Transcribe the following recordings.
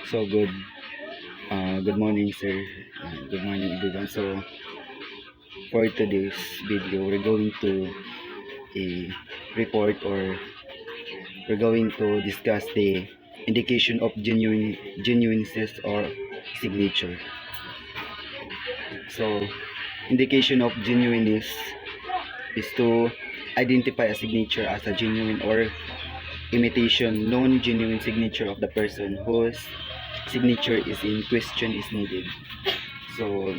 So good morning, sir. Good morning, everyone. So for today's video, we're going to report, or we're going to discuss the indication of genuineness or signature. So indication of genuineness is to identify a signature as a genuine or imitation, non-genuine signature of the person whose signature is in question is needed. So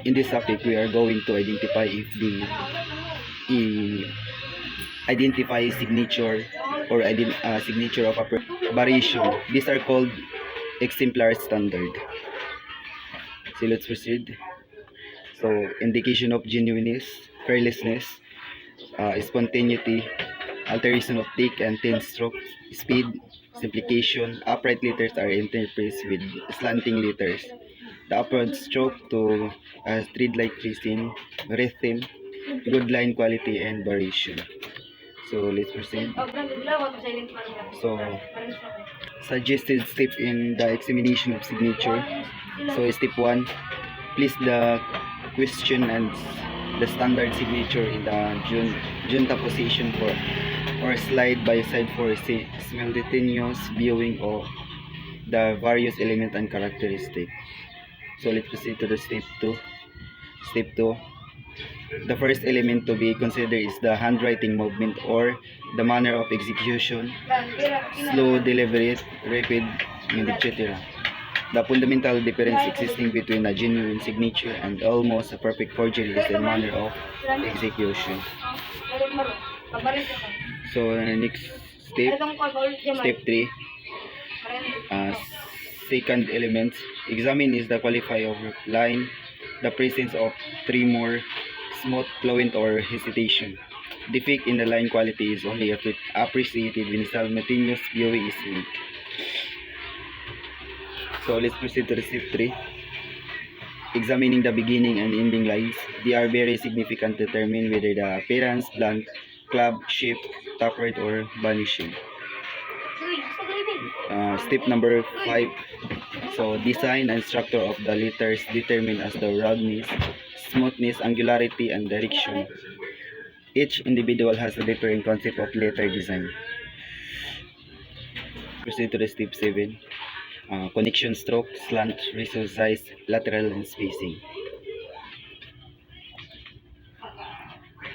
in this topic, we are going to identify if the identify signature or signature of a variation. These are called exemplar standard. So let's proceed. So indication of genuineness, carelessness, spontaneity, alteration of thick and thin stroke, speed, simplification. Upright letters are interspaced with slanting letters. The upward stroke to thread-like tracing, rhythm, good line quality, and variation. So let's proceed. So suggested step in the examination of signature. So step 1, place the question and the standard signature in the junta position or slide by side for simultaneous viewing of the various elements and characteristics. So let's proceed to the step 2. Step 2. The first element to be considered is the handwriting movement or the manner of execution, slow, deliberate, rapid, etc. The fundamental difference existing between a genuine signature and almost a perfect forgery is the manner of execution. So next step 3. Second element, examine is the qualifier of line, the presence of tremor, smooth, fluent, or hesitation. Defect in the line quality is only appreciated when simultaneous viewing is made. So let's proceed to the step 3. Examining the beginning and ending lines. They are very significant to determine whether the appearance, blunt, club, shape, tapered, or vanishing. Step number 5. So design and structure of the letters determined as the roundness, smoothness, angularity, and direction. Each individual has a different concept of letter design. Proceed to the step 7. Connection stroke, slant, ratio size, lateral, and spacing.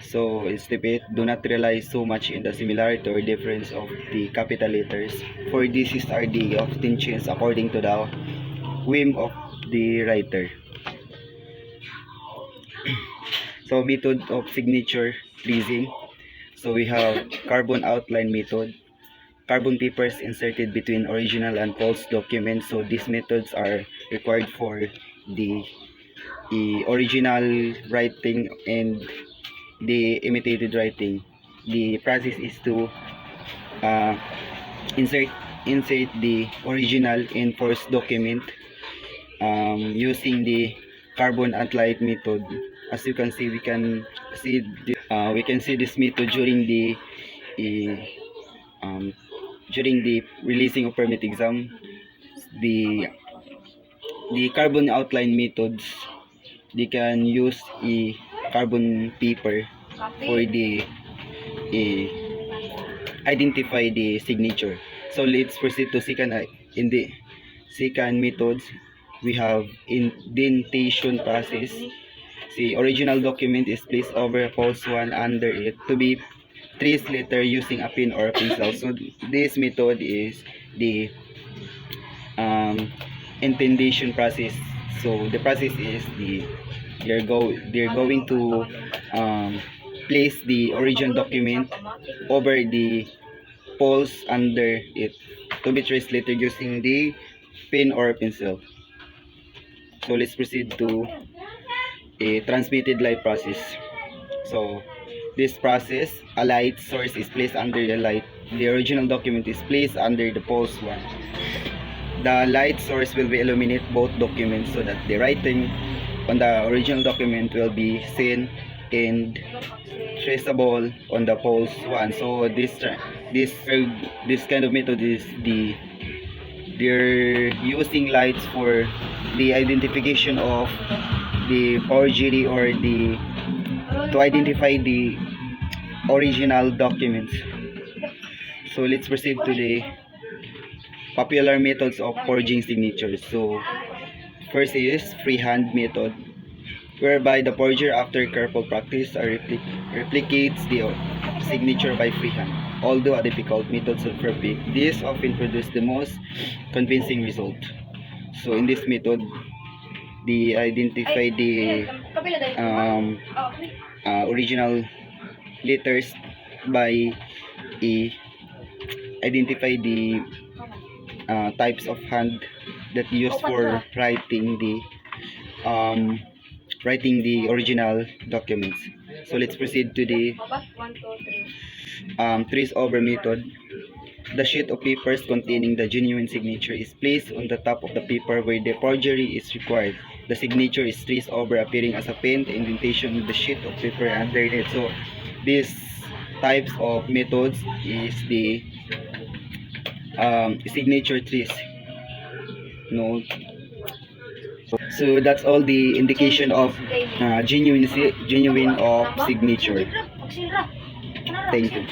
So step 8, do not rely so much in the similarity or difference of the capital letters, for this is the often change according to the whim of the writer. So method of signature tracing. So we have carbon outline method, carbon papers inserted between original and false documents. So these methods are required for the original writing and the imitated writing. The process is to insert the original in false document using the carbon outline method. As you can see, we can see this method during the releasing of permit exam. The carbon outline methods, they can use a carbon paper for the identify the signature. So let's proceed to second. In the second methods, we have indentation process. The original document is placed over a false one under it to be traced later using a pen or a pencil. So this method is the indentation process. So the process is they're going to place the original document over the false under it to be traced later using the pen or pencil. So let's proceed to a transmitted light process. So this process, a light source is placed under the light. The original document is placed under the false one. The light source will be illuminate both documents so that the writing on the original document will be seen and traceable on the false one. So this kind of method is the they're using lights for the identification of the forgery or the to identify the original documents. So let's proceed to the popular methods of forging signatures. So first is freehand method, whereby the forger after careful practice replicates the signature by freehand. Although a difficult method to perfect, this often produces the most convincing result. So in this method, they identify the original letters by identify the types of hand that used for writing the original documents. So let's proceed to the trace over method. The sheet of papers containing the genuine signature is placed on the top of the paper where the forgery is required. The signature is traced over, appearing as a faint indentation in the sheet of paper underneath. So these types of methods is the signature trace. No. So that's all the indication of genuine of signature. Thank you.